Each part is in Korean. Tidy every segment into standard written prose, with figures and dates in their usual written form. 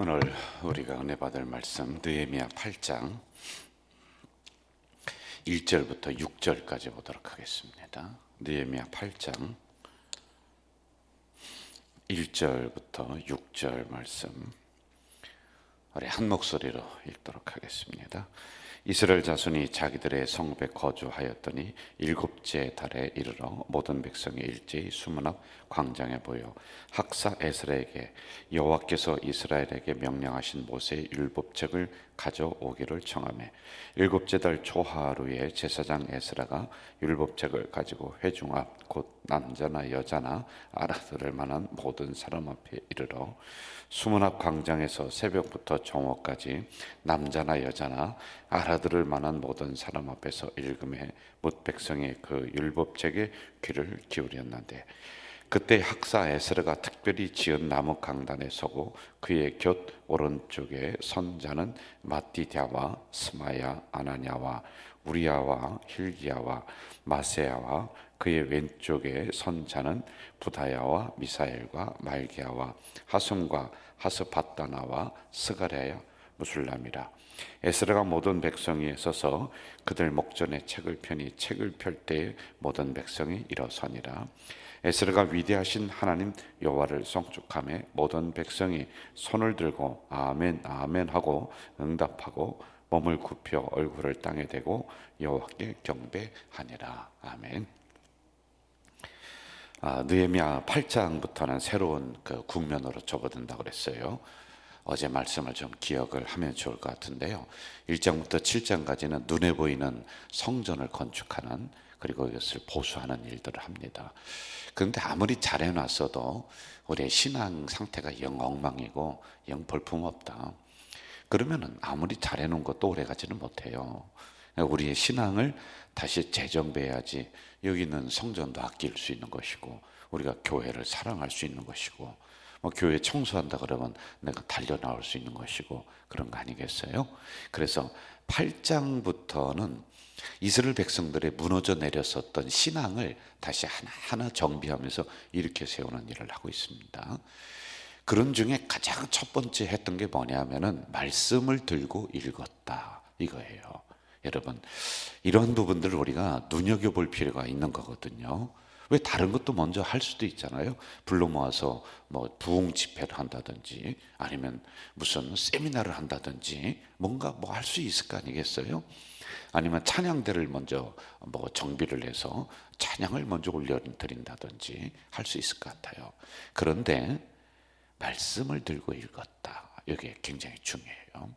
오늘 우리가 은혜 받을 말씀 느헤미야 8장 1절부터 6절까지 보도록 하겠습니다. 느헤미야 8장 1절부터 6절 말씀 우리 한 목소리로 읽도록 하겠습니다. 이스라엘 자손이 자기들의 성읍에 거주하였더니 일곱째 달에 이르러 모든 백성이 일제히 수문 앞 광장에 모여 학사 에스라에게 여호와께서 이스라엘에게 명령하신 모세의 율법책을 가져오기를 청하매 일곱째 달 초하루에 제사장 에스라가 율법책을 가지고 회중 앞 곧 남자나 여자나 알아들을 만한 모든 사람 앞에 이르러 수문 앞 광장에서 새벽부터 정오까지 남자나 여자나 알아들을 만한 모든 사람 앞에서 읽음에 뭇 백성이 그 율법책에 귀를 기울였는데 그때 학사 에스라가 특별히 지은 나무 강단에 서고 그의 곁 오른쪽에 선 자는 마띠디아와 스마야 아나냐와 우리야와 힐기야와 마세야와 그의 왼쪽에 선 자는 부다야와 미사엘과 말기야와 하숨과 하스바다나와 스가랴야 무술람이라. 에스라가 모든 백성이 서서 그들 목전에 책을 펴니 책을 펼 때에 모든 백성이 일어서니라. 에스라가 위대하신 하나님 여호와를 송축하며 모든 백성이 손을 들고 아멘 아멘 하고 응답하고 몸을 굽혀 얼굴을 땅에 대고 여호와께 경배하니라. 아멘. 느헤미야 8장부터는 새로운 그 국면으로 접어든다고 그랬어요. 어제 말씀을 좀 기억을 하면 좋을 것 같은데요. 1장부터 7장까지는 눈에 보이는 성전을 건축하는, 그리고 이것을 보수하는 일들을 합니다. 그런데 아무리 잘해놨어도 우리의 신앙 상태가 영 엉망이고 영 볼품없다, 그러면은 아무리 잘해놓은 것도 오래가지는 못해요. 우리의 신앙을 다시 재정비해야지 여기 있는 성전도 아낄 수 있는 것이고 우리가 교회를 사랑할 수 있는 것이고 교회 청소한다 그러면 내가 달려 나올 수 있는 것이고 그런 거 아니겠어요? 그래서 8장부터는 이스라엘 백성들의 무너져 내렸었던 신앙을 다시 하나하나 정비하면서 일으켜 세우는 일을 하고 있습니다. 그런 중에 가장 첫 번째 했던 게 뭐냐면은 말씀을 들고 읽었다, 이거예요. 여러분, 이런 부분들을 우리가 눈여겨볼 필요가 있는 거거든요. 왜 다른 것도 먼저 할 수도 있잖아요. 불러 모아서 뭐 부흥 집회를 한다든지 아니면 무슨 세미나를 한다든지 뭔가 뭐 할 수 있을 거 아니겠어요? 아니면 찬양대를 먼저 뭐 정비를 해서 찬양을 먼저 올려드린다든지 할 수 있을 것 같아요. 그런데 말씀을 들고 읽었다, 이게 굉장히 중요해요.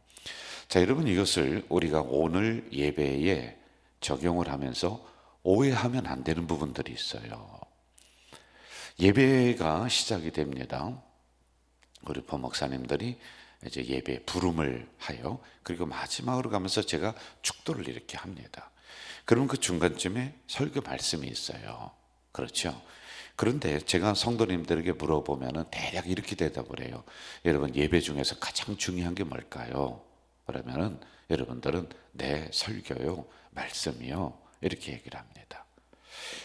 자, 여러분, 이것을 우리가 오늘 예배에 적용을 하면서 오해하면 안 되는 부분들이 있어요. 예배가 시작이 됩니다. 우리 부목사님들이 이제 예배 부름을 하여, 그리고 마지막으로 가면서 제가 축도를 이렇게 합니다. 그럼 그 중간쯤에 설교 말씀이 있어요. 그렇죠? 그런데 제가 성도님들에게 물어보면 대략 이렇게 대답을 해요. 여러분, 예배 중에서 가장 중요한 게 뭘까요? 그러면은 여러분들은 네, 설교요, 말씀이요, 이렇게 얘기를 합니다.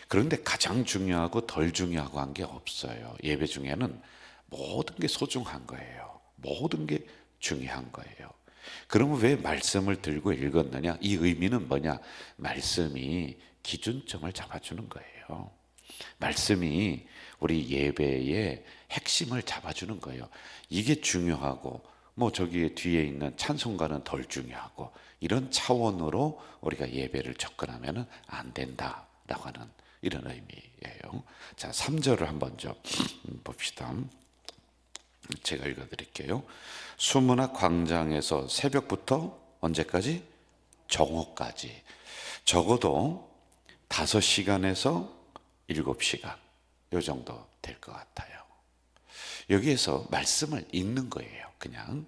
그런데 가장 중요하고 덜 중요하고 한 게 없어요. 예배 중에는 모든 게 소중한 거예요. 모든 게 중요한 거예요. 그러면 왜 말씀을 들고 읽었느냐? 이 의미는 뭐냐? 말씀이 기준점을 잡아주는 거예요. 말씀이 우리 예배의 핵심을 잡아주는 거예요. 이게 중요하고 뭐 저기 뒤에 있는 찬송가는 덜 중요하고, 이런 차원으로 우리가 예배를 접근하면 안 된다라고 하는 이런 의미예요. 자, 3절을 한번 좀 봅시다. 제가 읽어드릴게요. 수문학 광장에서 새벽부터 언제까지? 정오까지. 적어도 5시간에서 7시간 요 정도 될 것 같아요. 여기에서 말씀을 읽는 거예요. 그냥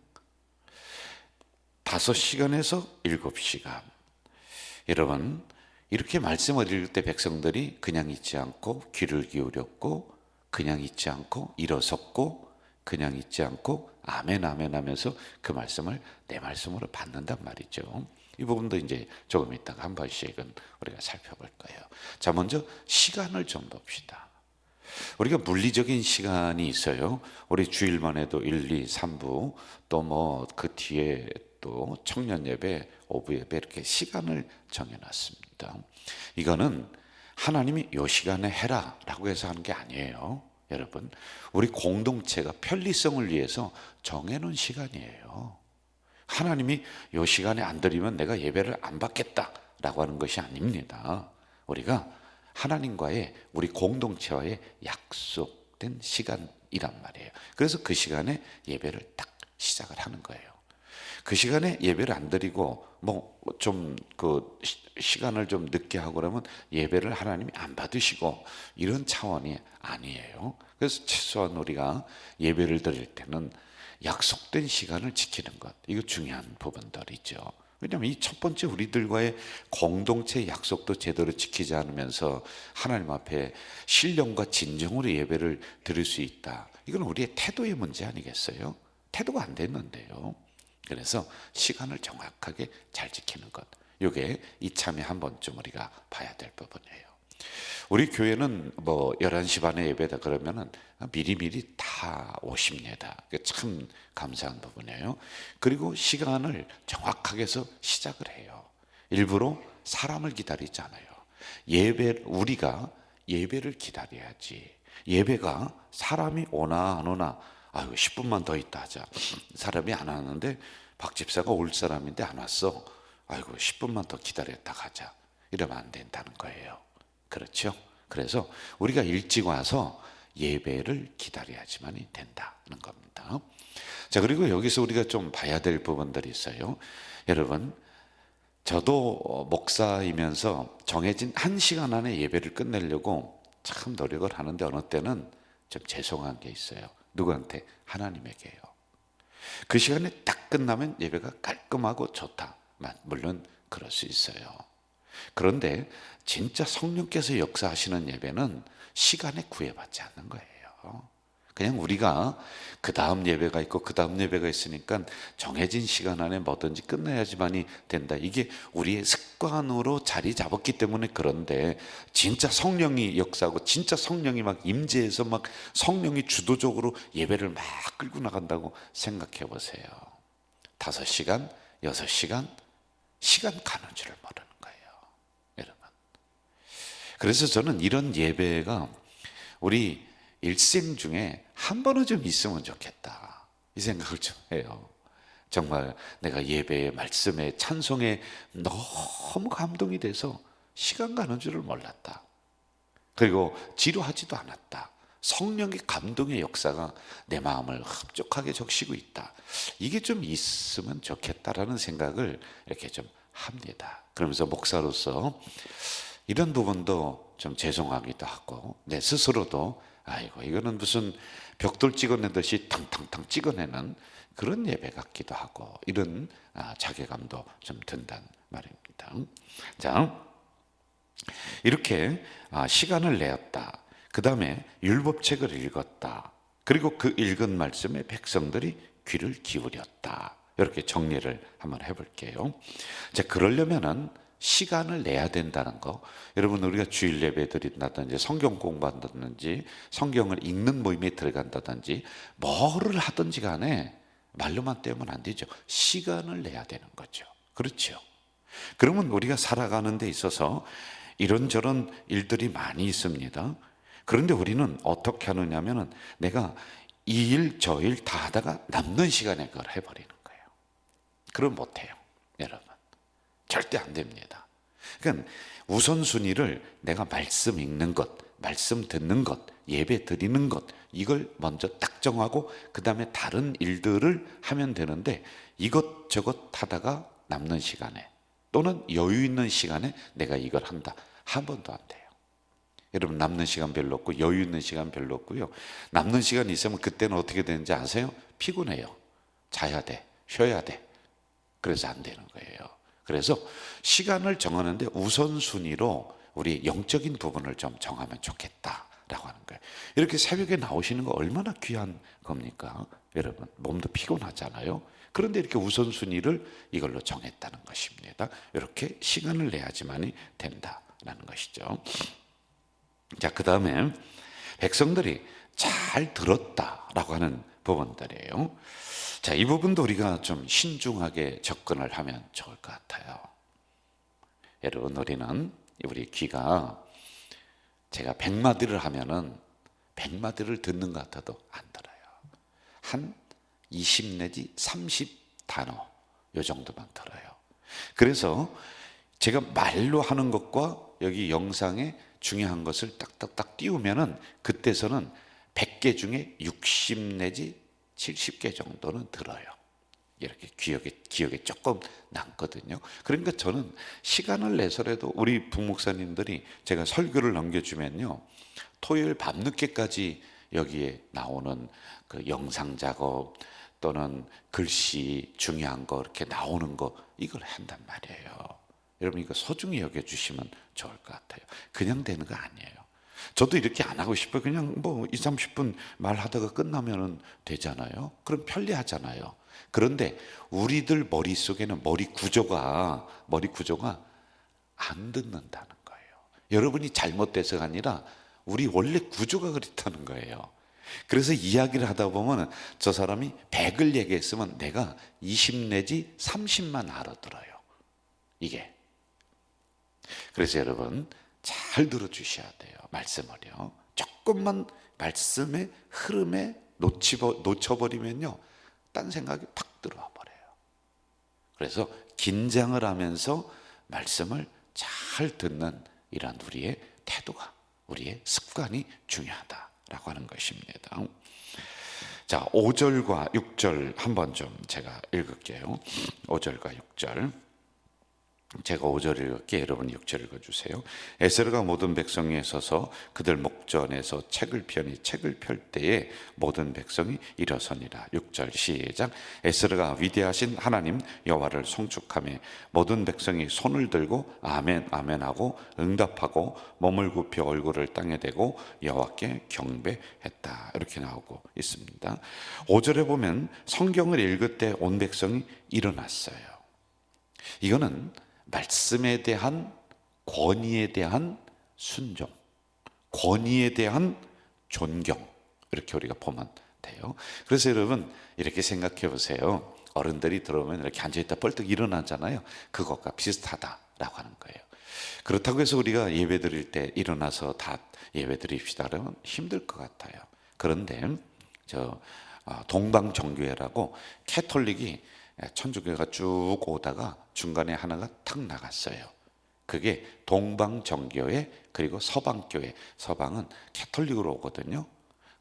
5시간에서 7시간. 여러분, 이렇게 말씀을 읽을 때 백성들이 그냥 있지 않고 귀를 기울였고, 그냥 있지 않고 일어섰고, 그냥 있지 않고 아멘 아멘 하면서 그 말씀을 내 말씀으로 받는단 말이죠. 이 부분도 이제 조금 있다가 한 번씩은 우리가 살펴볼 거예요. 자, 먼저 시간을 좀 봅시다. 우리가 물리적인 시간이 있어요. 우리 주일만 해도 1, 2, 3부 또 뭐 그 뒤에 또 청년 예배, 오부 예배 이렇게 시간을 정해놨습니다. 이거는 하나님이 요 시간에 해라라고 해서 하는 게 아니에요. 여러분, 우리 공동체가 편리성을 위해서 정해놓은 시간이에요. 하나님이 요 시간에 안 드리면 내가 예배를 안 받겠다라고 하는 것이 아닙니다. 우리가 하나님과의 우리 공동체와의 약속된 시간이란 말이에요. 그래서 그 시간에 예배를 딱 시작을 하는 거예요. 그 시간에 예배를 안 드리고 뭐 좀 그 시간을 좀 늦게 하고 그러면 예배를 하나님이 안 받으시고 이런 차원이 아니에요. 그래서 최소한 우리가 예배를 드릴 때는 약속된 시간을 지키는 것, 이거 중요한 부분들이죠. 왜냐하면 이 첫 번째 우리들과의 공동체 약속도 제대로 지키지 않으면서 하나님 앞에 신령과 진정으로 예배를 드릴 수 있다. 이건 우리의 태도의 문제 아니겠어요? 태도가 안 됐는데요. 그래서 시간을 정확하게 잘 지키는 것, 이게 이참에 한 번쯤 우리가 봐야 될 부분이에요. 우리 교회는 뭐 11시 반에 예배다 그러면은 미리미리 다 오십니다. 참 감사한 부분이에요. 그리고 시간을 정확하게 해서 시작을 해요. 일부러 사람을 기다리지 않아요. 우리가 예배를 기다려야지. 예배가 사람이 오나 안 오나, 아유 10분만 더 있다 하자. 사람이 안 왔는데 박 집사가 올 사람인데 안 왔어. 아이고 10분만 더 기다렸다 가자. 이러면 안 된다는 거예요. 그렇죠? 그래서 우리가 일찍 와서 예배를 기다려야지만이 된다는 겁니다. 자, 그리고 여기서 우리가 좀 봐야 될 부분들이 있어요. 여러분, 저도 목사이면서 정해진 1시간 안에 예배를 끝내려고 참 노력을 하는데 어느 때는 좀 죄송한 게 있어요. 누구한테? 하나님에게요. 그 시간에 딱 끝나면 예배가 깔끔하고 좋다. 물론 그럴 수 있어요. 그런데 진짜 성령께서 역사하시는 예배는 시간에 구애받지 않는 거예요. 그냥 우리가 그 다음 예배가 있고 그 다음 예배가 있으니까 정해진 시간 안에 뭐든지 끝내야지만이 된다. 이게 우리의 습관으로 자리 잡았기 때문에 그런데 진짜 성령이 역사하고 진짜 성령이 막 임재해서 막 성령이 주도적으로 예배를 막 끌고 나간다고 생각해 보세요. 5시간, 6시간 시간 가는 줄을 모르는 거예요, 여러분. 그래서 저는 이런 예배가 우리 일생 중에 한 번은 좀 있으면 좋겠다, 이 생각을 좀 해요. 정말 내가 예배에, 말씀에, 찬송에 너무 감동이 돼서 시간 가는 줄을 몰랐다. 그리고 지루하지도 않았다. 성령의 감동의 역사가 내 마음을 흡족하게 적시고 있다. 이게 좀 있으면 좋겠다라는 생각을 이렇게 좀 합니다. 그러면서 목사로서 이런 부분도 좀 죄송하기도 하고, 내 스스로도 아이고 이거는 무슨 벽돌 찍어내듯이 탕탕탕 찍어내는 그런 예배 같기도 하고, 이런 자괴감도 좀 든단 말입니다. 자, 이렇게 시간을 내었다. 그 다음에 율법책을 읽었다. 그리고 그 읽은 말씀에 백성들이 귀를 기울였다. 이렇게 정리를 한번 해볼게요. 자, 그러려면은 시간을 내야 된다는 거. 여러분, 우리가 주일 예배 드린다든지 성경 공부한다든지 성경을 읽는 모임에 들어간다든지 뭐를 하든지 간에 말로만 때우면 안 되죠. 시간을 내야 되는 거죠. 그렇죠? 그러면 우리가 살아가는 데 있어서 이런저런 일들이 많이 있습니다. 그런데 우리는 어떻게 하느냐면은 내가 이 일 저 일 다 하다가 남는 시간에 그걸 해버리는 거예요. 그럼 못해요, 여러분. 절대 안 됩니다. 그러니까 우선순위를 내가 말씀 읽는 것, 말씀 듣는 것, 예배 드리는 것, 이걸 먼저 딱 정하고 그 다음에 다른 일들을 하면 되는데, 이것저것 하다가 남는 시간에 또는 여유 있는 시간에 내가 이걸 한다, 한 번도 안 돼요. 여러분, 남는 시간 별로 없고 여유 있는 시간 별로 없고요. 남는 시간이 있으면 그때는 어떻게 되는지 아세요? 피곤해요. 자야 돼, 쉬어야 돼. 그래서 안 되는 거예요. 그래서 시간을 정하는데 우선순위로 우리 영적인 부분을 좀 정하면 좋겠다라고 하는 거예요. 이렇게 새벽에 나오시는 거 얼마나 귀한 겁니까? 여러분, 몸도 피곤하잖아요. 그런데 이렇게 우선순위를 이걸로 정했다는 것입니다. 이렇게 시간을 내야지만이 된다라는 것이죠. 자, 그 다음에 백성들이 잘 들었다라고 하는 부분들이에요. 자, 이 부분도 우리가 좀 신중하게 접근을 하면 좋을 것 같아요. 여러분, 우리 귀가 제가 100마디를 하면은 100마디를 듣는 것 같아도 안 들어요. 한 20 내지 30단어 요 정도만 들어요. 그래서 제가 말로 하는 것과 여기 영상에 중요한 것을 딱딱딱 띄우면은 그때서는 100개 중에 60 내지 70개 정도는 들어요. 이렇게 기억에 조금 남거든요. 그러니까 저는 시간을 내서라도 우리 부목사님들이 제가 설교를 넘겨주면요, 토요일 밤늦게까지 여기에 나오는 그 영상 작업 또는 글씨 중요한 거 이렇게 나오는 거 이걸 한단 말이에요. 여러분, 이거 소중히 여겨주시면 좋을 것 같아요. 그냥 되는 거 아니에요. 저도 이렇게 안 하고 싶어요. 그냥 뭐 20, 30분 말하다가 끝나면 되잖아요. 그럼 편리하잖아요. 그런데 우리들 머릿속에는 머리 구조가 안 듣는다는 거예요. 여러분이 잘못돼서가 아니라 우리 원래 구조가 그렇다는 거예요. 그래서 이야기를 하다 보면 저 사람이 100을 얘기했으면 내가 20 내지 30만 알아들어요. 이게. 그래서 여러분 잘 들어주셔야 돼요. 말씀을요. 조금만 말씀의 흐름에 놓쳐버리면요, 딴 생각이 팍 들어와 버려요. 그래서 긴장을 하면서 말씀을 잘 듣는 이런 우리의 태도가, 우리의 습관이 중요하다라고 하는 것입니다. 자, 5절과 6절 한번 좀 제가 읽을게요. 5절과 6절. 제가 5절 읽을게, 여러분이 6절 읽어주세요. 에스라가 모든 백성 위에 서서 그들 목전에서 책을 펴니 책을 펼 때에 모든 백성이 일어서니라. 6절 시작. 에스라가 위대하신 하나님 여호와를 송축하며 모든 백성이 손을 들고 아멘 아멘 하고 응답하고 몸을 굽혀 얼굴을 땅에 대고 여호와께 경배했다. 이렇게 나오고 있습니다. 5절에 보면 성경을 읽을 때 온 백성이 일어났어요. 이거는 말씀에 대한 권위에 대한 순종, 권위에 대한 존경, 이렇게 우리가 보면 돼요. 그래서 여러분 이렇게 생각해 보세요. 어른들이 들어오면 이렇게 앉아있다 벌떡 일어나잖아요. 그것과 비슷하다라고 하는 거예요. 그렇다고 해서 우리가 예배 드릴 때 일어나서 다 예배 드립시다 그러면 힘들 것 같아요. 그런데 동방정교회라고 캐톨릭이 천주교가 쭉 오다가 중간에 하나가 탁 나갔어요. 그게 동방정교회 그리고 서방교회. 서방은 캐톨릭으로 오거든요.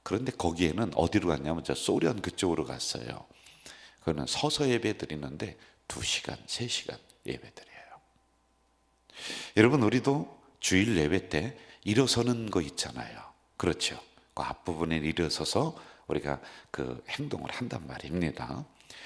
그런데 거기에는 어디로 갔냐면 저 소련 그쪽으로 갔어요. 그거는 서서 예배 드리는데 2시간, 3시간 예배 드려요. 여러분, 우리도 주일 예배 때 일어서는 거 있잖아요. 그렇죠. 그 앞부분에 일어서서 우리가 그 행동을 한단 말입니다.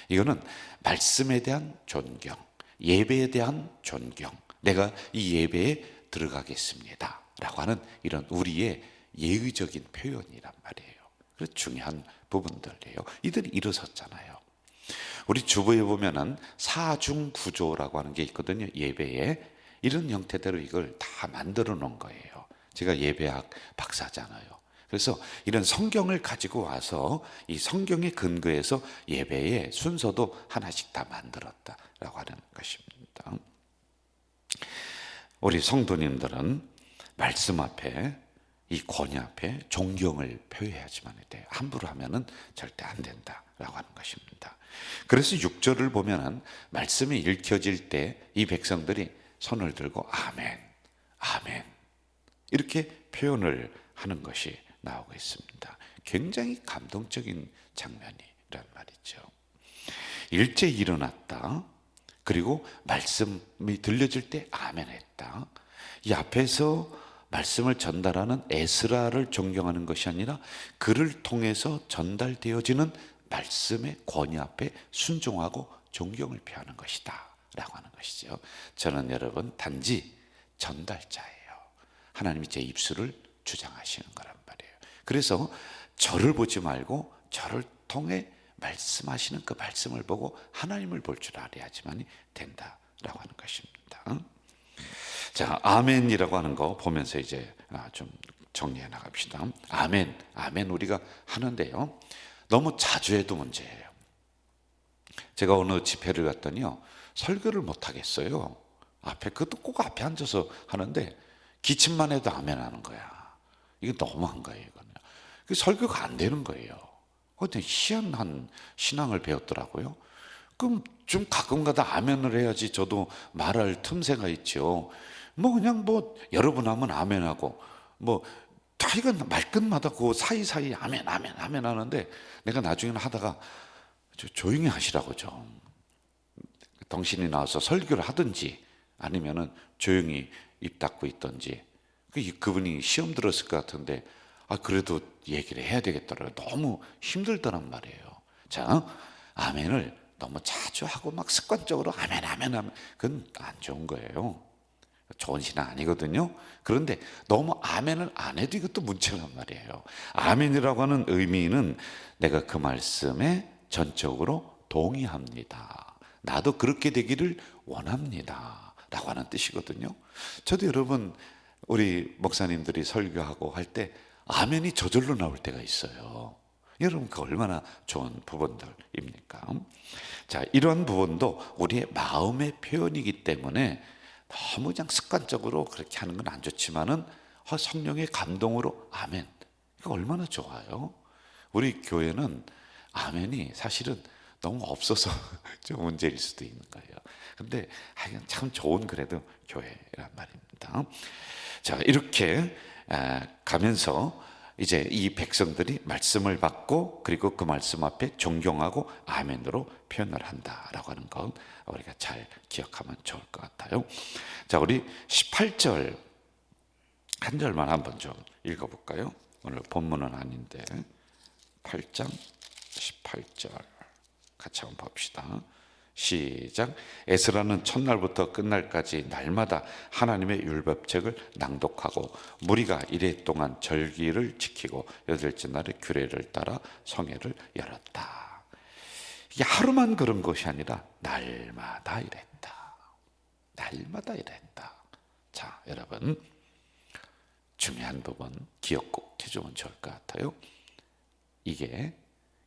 이거는 말씀에 대한 존경, 예배에 대한 존경, 내가 이 예배에 들어가겠습니다 라고 하는 이런 우리의 예의적인 표현이란 말이에요. 그래서 중요한 부분들이에요. 이들이 일어섰잖아요. 우리 주보에 보면은 사중구조라고 하는 게 있거든요. 예배에 이런 형태대로 이걸 다 만들어 놓은 거예요. 제가 예배학 박사잖아요. 그래서 이런 성경을 가지고 와서 이 성경의 근거에서 예배의 순서도 하나씩 다 만들었다라고 하는 것입니다. 우리 성도님들은 말씀 앞에, 이 권위 앞에 존경을 표해야지만 돼요. 함부로 하면은 절대 안 된다라고 하는 것입니다. 그래서 6절을 보면은 말씀이 읽혀질 때 이 백성들이 손을 들고 아멘, 아멘 이렇게 표현을 하는 것이 나오고 있습니다. 굉장히 감동적인 장면이란 말이죠. 일제 일어났다. 그리고 말씀이 들려질 때 아멘 했다. 이 앞에서 말씀을 전달하는 에스라를 존경하는 것이 아니라 그를 통해서 전달되어지는 말씀의 권위 앞에 순종하고 존경을 표하는 것이다 라고 하는 것이죠. 저는 여러분 단지 전달자예요. 하나님이 제 입술을 주장하시는 거란 말이에요. 그래서 저를 보지 말고 저를 통해 말씀하시는 그 말씀을 보고 하나님을 볼 줄 알아야지만 된다라고 하는 것입니다. 자, 아멘이라고 하는 거 보면서 이제 좀 정리해 나갑시다. 아멘, 아멘 우리가 하는데요, 너무 자주 해도 문제예요. 제가 어느 집회를 갔더니요, 설교를 못 하겠어요. 그것도 꼭 앞에 앉아서 하는데 기침만 해도 아멘 하는 거야. 이게 너무한 거예요. 이거는 설교가 안 되는 거예요. 근데 희한한 신앙을 배웠더라고요. 그럼 좀 가끔가다 아멘을 해야지 저도 말할 틈새가 있죠. 그냥 여러분 하면 아멘하고, 하여간 말끝마다 그 사이사이 아멘 아멘 아멘 하는데, 내가 나중에는 하다가 조용히 하시라고 좀, 당신이 나와서 설교를 하든지 아니면은 조용히 입 닫고 있든지. 그분이 시험 들었을 것 같은데 그래도 얘기를 해야 되겠더라고요. 너무 힘들더란 말이에요. 자, 아멘을 너무 자주 하고 막 습관적으로 아멘 아멘 하면 그건 안 좋은 거예요. 좋은 신앙 아니거든요. 그런데 너무 아멘을 안 해도 이것도 문제란 말이에요. 아멘이라고 하는 의미는 내가 그 말씀에 전적으로 동의합니다, 나도 그렇게 되기를 원합니다 라고 하는 뜻이거든요. 저도 여러분, 우리 목사님들이 설교하고 할 때 아멘이 저절로 나올 때가 있어요. 여러분, 그 얼마나 좋은 부분들입니까? 자, 이런 부분도 우리의 마음의 표현이기 때문에 너무 그냥 습관적으로 그렇게 하는 건 안 좋지만은 성령의 감동으로 아멘, 이거 얼마나 좋아요. 우리 교회는 아멘이 사실은 너무 없어서 좀 문제일 수도 있는 거예요. 근데 참 좋은 그래도 교회란 말입니다. 자, 이렇게 가면서 이제 이 백성들이 말씀을 받고, 그리고 그 말씀 앞에 존경하고 아멘으로 표현을 한다라고 하는 것 우리가 잘 기억하면 좋을 것 같아요. 자, 우리 18절 한 절만 한번 좀 읽어볼까요? 오늘 본문은 아닌데 8장 18절 같이 한번 봅시다. 시작. 에스라는 첫날부터 끝날까지 날마다 하나님의 율법책을 낭독하고 무리가 이레 동안 절기를 지키고 여덟째 날에 규례를 따라 성회를 열었다. 이게 하루만 그런 것이 아니라 날마다 이랬다. 날마다 이랬다. 자, 여러분, 중요한 부분 기억 꼭 해주면 좋을 것 같아요. 이게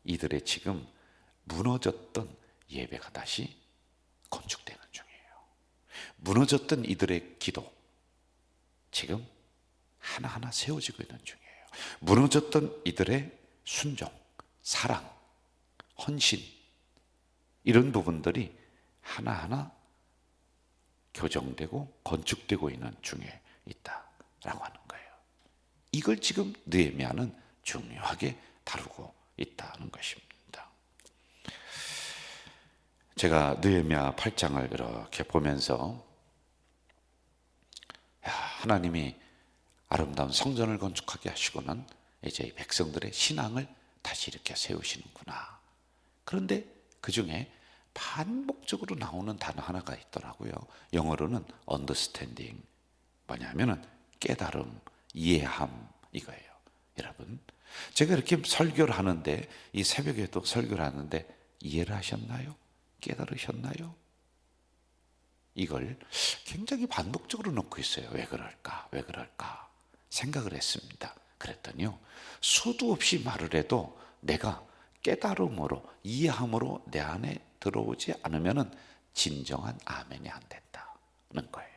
이들의 지금 무너졌던 예배가 다시 건축되는 중이에요. 무너졌던 이들의 기도 지금 하나하나 세워지고 있는 중이에요. 무너졌던 이들의 순종, 사랑, 헌신, 이런 부분들이 하나하나 교정되고 건축되고 있는 중에 있다라고 하는 거예요. 이걸 지금 느헤미야는 중요하게 다루고 있다는 것입니다. 제가 느헤미야 8장을 이렇게 보면서 하나님이 아름다운 성전을 건축하게 하시고는 이제 백성들의 신앙을 다시 이렇게 세우시는구나. 그런데 그 중에 반복적으로 나오는 단어 하나가 있더라고요. 영어로는 understanding, 뭐냐면은 깨달음, 이해함, 이거예요. 여러분, 제가 이렇게 설교를 하는데, 이 새벽에도 설교를 하는데 이해를 하셨나요? 깨달으셨나요? 이걸 굉장히 반복적으로 놓고 있어요. 왜 그럴까? 왜 그럴까? 생각을 했습니다. 그랬더니요, 수도 없이 말을 해도 내가 깨달음으로, 이해함으로 내 안에 들어오지 않으면 진정한 아멘이 안 된다는 거예요.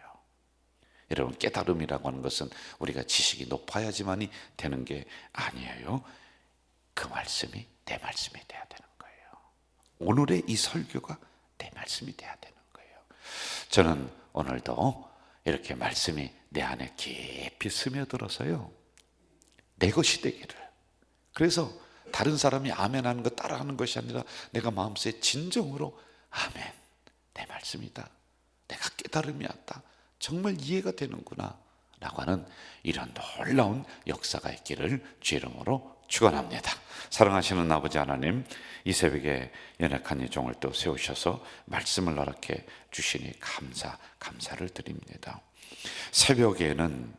여러분, 깨달음이라고 하는 것은 우리가 지식이 높아야지만이 되는 게 아니에요. 그 말씀이 내 말씀이 돼야 되는 거예요. 오늘의 이 설교가 내 말씀이 돼야 되는 거예요. 저는 오늘도 이렇게 말씀이 내 안에 깊이 스며들어서요, 내 것이 되기를. 그래서 다른 사람이 아멘 하는 거 따라하는 것이 아니라 내가 마음속에 진정으로 아멘, 내 말씀이다, 내가 깨달음이 왔다, 정말 이해가 되는구나 라고 하는 이런 놀라운 역사가 있기를 주 이름으로 축원합니다. 사랑하시는 아버지 하나님, 이 새벽에 연약한 이 종을 또 세우셔서 말씀을 허락해 주시니 감사를 드립니다. 새벽에는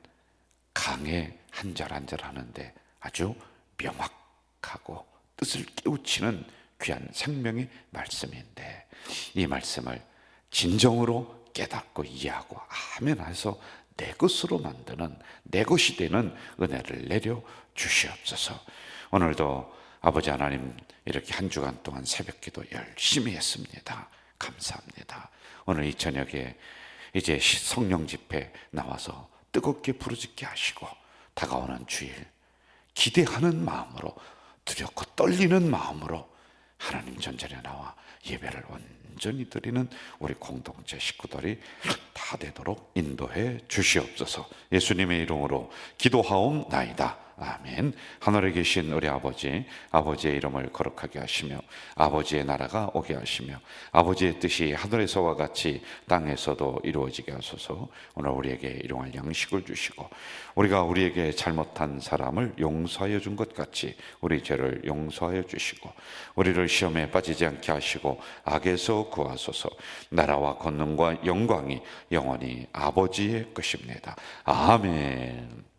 강에 한 절 한 절 하는데 아주 명확하고 뜻을 깨우치는 귀한 생명의 말씀인데, 이 말씀을 진정으로 깨닫고 이해하고 아멘 해서 내 것으로 만드는, 내 것이 되는 은혜를 내려 주시옵소서. 오늘도 아버지 하나님, 이렇게 한 주간 동안 새벽기도 열심히 했습니다. 감사합니다. 오늘 이 저녁에 이제 성령 집회 나와서 뜨겁게 부르짖게 하시고, 다가오는 주일 기대하는 마음으로, 두렵고 떨리는 마음으로 하나님 전전에 나와 예배를 온전히 드리는 우리 공동체 식구들이 다 되도록 인도해 주시옵소서. 예수님의 이름으로 기도하옵나이다. 아멘. 하늘에 계신 우리 아버지, 아버지의 이름을 거룩하게 하시며 아버지의 나라가 오게 하시며 아버지의 뜻이 하늘에서와 같이 땅에서도 이루어지게 하소서. 오늘 우리에게 일용할 양식을 주시고, 우리가 우리에게 잘못한 사람을 용서하여 준 것 같이 우리 죄를 용서하여 주시고, 우리를 시험에 빠지지 않게 하시고 악에서 구하소서. 나라와 권능과 영광이 영원히 아버지의 것입니다. 아멘.